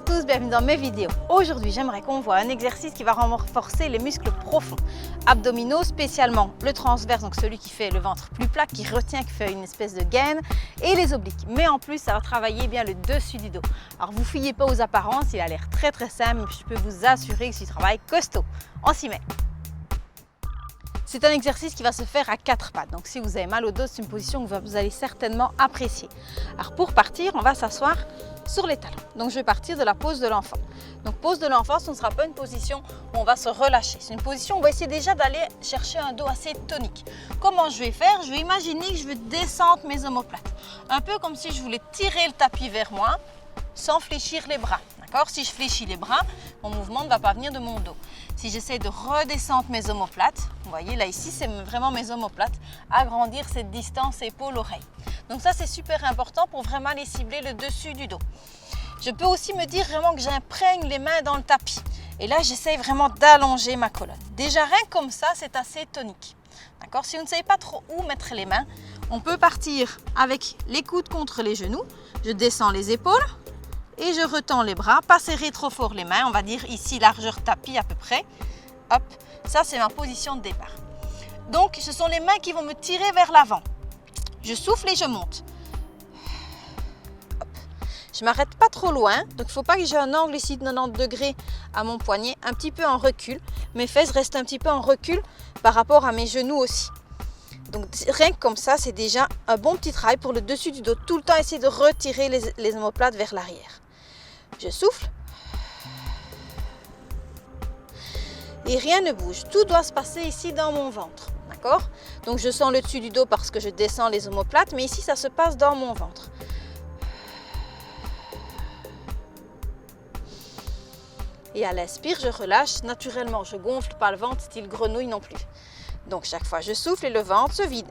tous, bienvenue dans mes vidéos. Aujourd'hui, j'aimerais qu'on voit un exercice qui va renforcer les muscles profonds, abdominaux spécialement, le transverse, donc celui qui fait le ventre plus plat, qui retient, qui fait une espèce de gaine, et les obliques. Mais en plus, ça va travailler bien le dessus du dos. Alors, vous fiez pas aux apparences, il a l'air très simple, mais je peux vous assurer que c'est du travail costaud. On s'y met. C'est un exercice qui va se faire à 4 pattes. Donc si vous avez mal au dos, c'est une position que vous allez certainement apprécier. Alors pour partir, on va s'asseoir sur les talons. Donc je vais partir de la pose de l'enfant. Donc pose de l'enfant, ce ne sera pas une position où on va se relâcher. C'est une position où on va essayer déjà d'aller chercher un dos assez tonique. Comment je vais faire? Je vais imaginer que je vais descendre mes omoplates. Un peu comme si je voulais tirer le tapis vers moi sans fléchir les bras. D'accord? Si je fléchis les bras, mon mouvement ne va pas venir de mon dos. Si j'essaie de redescendre mes omoplates, vous voyez là ici c'est vraiment mes omoplates, agrandir cette distance épaule-oreille. Donc ça c'est super important pour vraiment aller cibler le dessus du dos. Je peux aussi me dire vraiment que j'imprègne les mains dans le tapis. Et là j'essaie vraiment d'allonger ma colonne. Déjà rien que comme ça c'est assez tonique. D'accord? Si vous ne savez pas trop où mettre les mains, on peut partir avec les coudes contre les genoux. Je descends les épaules. Et je retends les bras, pas serrer trop fort les mains, on va dire ici largeur tapis à peu près. Hop, ça c'est ma position de départ. Donc ce sont les mains qui vont me tirer vers l'avant. Je souffle et je monte. Hop. Je ne m'arrête pas trop loin, donc il ne faut pas que j'ai un angle ici de 90 degrés à mon poignet, un petit peu en recul. Mes fesses restent un petit peu en recul par rapport à mes genoux aussi. Donc rien que comme ça, c'est déjà un bon petit travail pour le dessus du dos. Tout le temps essayer de retirer les omoplates vers l'arrière. Je souffle. Et rien ne bouge. Tout doit se passer ici dans mon ventre. D'accord? Donc je sens le dessus du dos parce que je descends les omoplates. Mais ici, ça se passe dans mon ventre. Et à l'inspire, je relâche naturellement. Je gonfle pas le ventre, style grenouille non plus. Donc chaque fois, je souffle et le ventre se vide.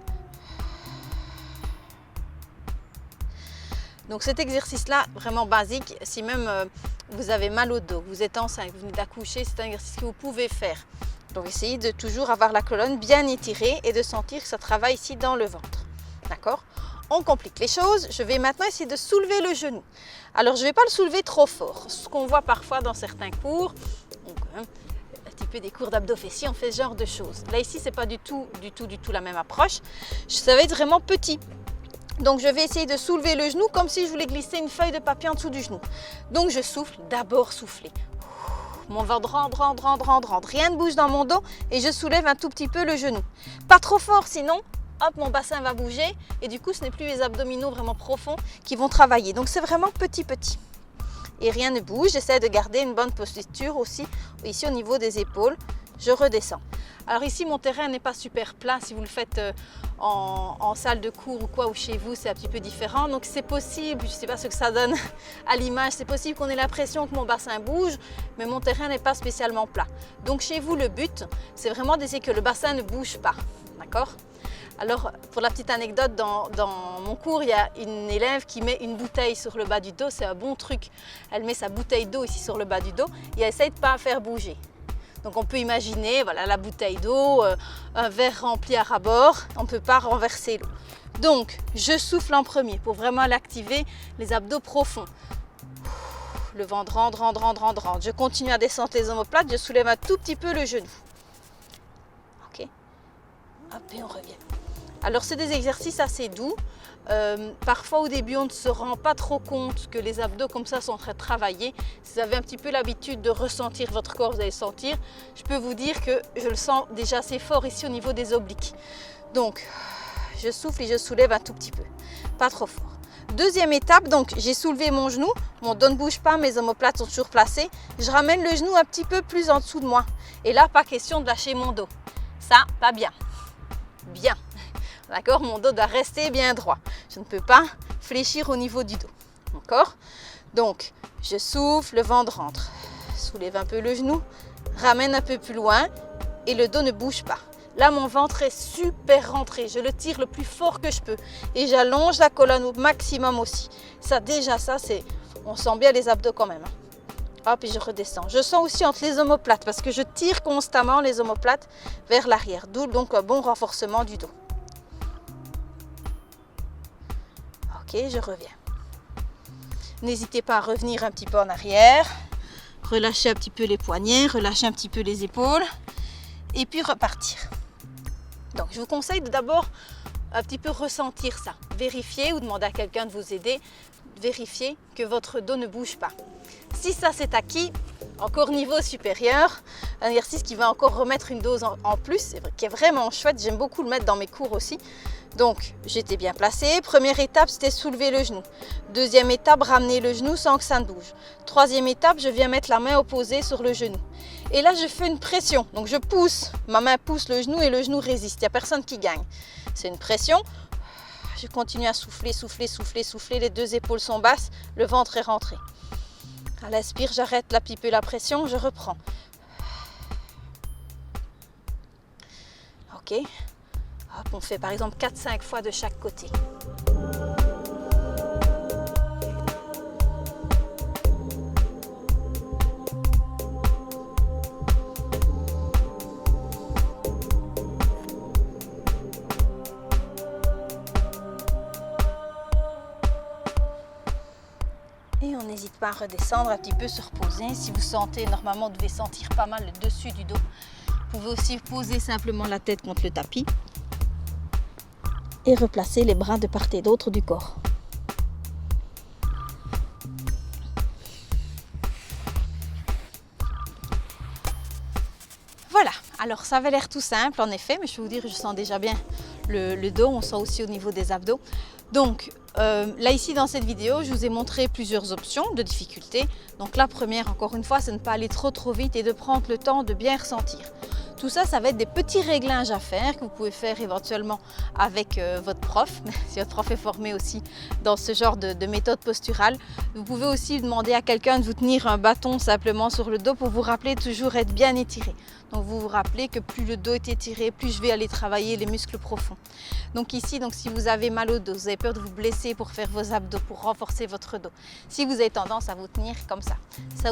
Donc cet exercice-là, vraiment basique, si même vous avez mal au dos, vous êtes enceinte, vous venez d'accoucher, c'est un exercice que vous pouvez faire. Donc essayez de toujours avoir la colonne bien étirée et de sentir que ça travaille ici dans le ventre. D'accord? On complique les choses. Je vais maintenant essayer de soulever le genou. Alors je ne vais pas le soulever trop fort. Ce qu'on voit parfois dans certains cours, donc, un petit peu des cours d'abdo-fessiers, on fait ce genre de choses. Là ici, ce n'est pas du tout la même approche. Ça va être vraiment petit. Donc je vais essayer de soulever le genou comme si je voulais glisser une feuille de papier en dessous du genou. Donc je souffle, d'abord souffler. Mon ventre rentre, rien ne bouge dans mon dos et je soulève un tout petit peu le genou. Pas trop fort sinon, hop, mon bassin va bouger et du coup ce n'est plus les abdominaux vraiment profonds qui vont travailler. Donc c'est vraiment petit. Et rien ne bouge, j'essaie de garder une bonne posture aussi ici au niveau des épaules. Je redescends. Alors ici, mon terrain n'est pas super plat. Si vous le faites en salle de cours ou quoi, ou chez vous, c'est un petit peu différent. Donc c'est possible, je ne sais pas ce que ça donne à l'image, c'est possible qu'on ait l'impression que mon bassin bouge, mais mon terrain n'est pas spécialement plat. Donc chez vous, le but, c'est vraiment d'essayer que le bassin ne bouge pas. D'accord? Alors, pour la petite anecdote, dans mon cours, il y a une élève qui met une bouteille sur le bas du dos. C'est un bon truc. Elle met sa bouteille d'eau ici sur le bas du dos et elle essaye de ne pas faire bouger. Donc on peut imaginer, voilà, la bouteille d'eau, un verre rempli à ras-bord, on ne peut pas renverser l'eau. Donc je souffle en premier pour vraiment aller activer les abdos profonds. Le ventre rentre. Je continue à descendre les omoplates, je soulève un tout petit peu le genou. Ok. Hop, et on revient. Alors c'est des exercices assez doux. Parfois au début on ne se rend pas trop compte que les abdos comme ça sont en train de travailler. Si vous avez un petit peu l'habitude de ressentir votre corps, vous allez le sentir. Je peux vous dire que je le sens déjà assez fort ici au niveau des obliques. Donc je souffle et je soulève un tout petit peu, pas trop fort. Deuxième étape, donc j'ai soulevé mon genou, mon dos ne bouge pas, mes omoplates sont toujours placées. Je ramène le genou un petit peu plus en dessous de moi. Et là, pas question de lâcher mon dos. Ça, pas bien. Bien. D'accord? Mon dos doit rester bien droit. Je ne peux pas fléchir au niveau du dos. D'accord? Donc, je souffle, le ventre rentre. Soulève un peu le genou, ramène un peu plus loin et le dos ne bouge pas. Là, mon ventre est super rentré. Je le tire le plus fort que je peux. Et j'allonge la colonne au maximum aussi. Ça, déjà, ça, c'est... On sent bien les abdos quand même. Hop, et je redescends. Je sens aussi entre les omoplates parce que je tire constamment les omoplates vers l'arrière. D'où donc un bon renforcement du dos. Ok, je reviens. N'hésitez pas à revenir un petit peu en arrière, relâchez un petit peu les poignets, relâchez un petit peu les épaules et puis repartir. Donc je vous conseille de d'abord un petit peu ressentir ça, vérifier ou demander à quelqu'un de vous aider, vérifier que votre dos ne bouge pas. Si ça c'est acquis, encore niveau supérieur, un exercice qui va encore remettre une dose en plus, qui est vraiment chouette, j'aime beaucoup le mettre dans mes cours aussi. Donc j'étais bien placée, première étape c'était soulever le genou, deuxième étape ramener le genou sans que ça ne bouge, troisième étape je viens mettre la main opposée sur le genou et là je fais une pression, donc je pousse, ma main pousse le genou et le genou résiste, il n'y a personne qui gagne, c'est une pression. Je continue à souffler, souffler, souffler, souffler, les deux épaules sont basses, le ventre est rentré. À l'inspire, j'arrête la pipe et la pression, je reprends. Ok. Hop, on fait par exemple 4-5 fois de chaque côté. Et on n'hésite pas à redescendre un petit peu, se reposer. Si vous sentez, normalement vous devez sentir pas mal le dessus du dos. Vous pouvez aussi poser simplement la tête contre le tapis et replacer les bras de part et d'autre du corps. Voilà, alors ça avait l'air tout simple en effet, mais je peux vous dire, je sens déjà bien le dos, on sent aussi au niveau des abdos. Donc là ici dans cette vidéo, je vous ai montré plusieurs options de difficulté. Donc la première, encore une fois, c'est de ne pas aller trop vite et de prendre le temps de bien ressentir. Tout ça, ça va être des petits réglages à faire que vous pouvez faire éventuellement avec votre prof, si votre prof est formé aussi dans ce genre de méthode posturale. Vous pouvez aussi demander à quelqu'un de vous tenir un bâton simplement sur le dos pour vous rappeler de toujours être bien étiré. Donc vous vous rappelez que plus le dos est étiré, plus je vais aller travailler les muscles profonds. Donc ici, si vous avez mal au dos, vous avez peur de vous blesser pour faire vos abdos, pour renforcer votre dos, si vous avez tendance à vous tenir comme ça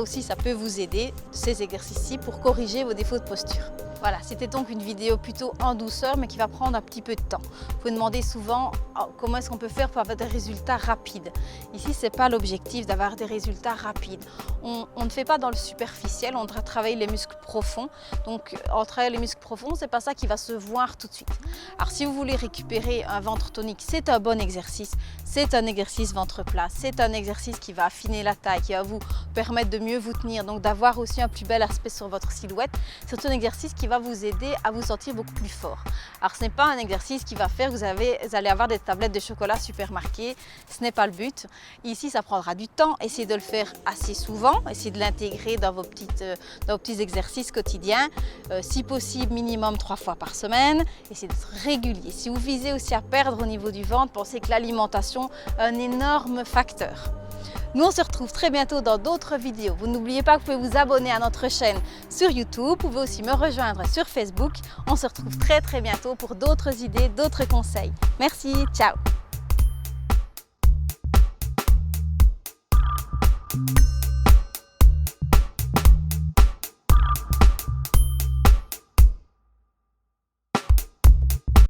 aussi, ça peut vous aider, ces exercices-ci, pour corriger vos défauts de posture. Voilà, c'était donc une vidéo plutôt en douceur, mais qui va prendre un petit peu de temps. Vous vous demandez souvent comment est-ce qu'on peut faire pour avoir des résultats rapides. Ici, ce n'est pas l'objectif d'avoir des résultats rapides. On ne fait pas dans le superficiel, on doit travailler les muscles profonds. Donc, en travaillant les muscles profonds, ce n'est pas ça qui va se voir tout de suite. Alors, si vous voulez récupérer un ventre tonique, c'est un bon exercice. C'est un exercice ventre plat. C'est un exercice qui va affiner la taille, qui va vous permettre de mieux vous tenir, donc d'avoir aussi un plus bel aspect sur votre silhouette. C'est un exercice qui va vous aider à vous sentir beaucoup plus fort. Alors, ce n'est pas un exercice qui va faire que vous allez avoir des tablettes de chocolat super marquées. Ce n'est pas le but. Ici, ça prendra du temps. Essayez de le faire assez souvent. Essayez de l'intégrer dans vos petits exercices quotidiens. Si possible, minimum 3 fois par semaine. Essayez d'être régulier. Si vous visez aussi à perdre au niveau du ventre, pensez que l'alimentation est un énorme facteur. Nous, on se retrouve très bientôt dans d'autres vidéos. Vous n'oubliez pas que vous pouvez vous abonner à notre chaîne sur YouTube. Vous pouvez aussi me rejoindre sur Facebook. On se retrouve très bientôt pour d'autres idées, d'autres conseils. Merci, ciao!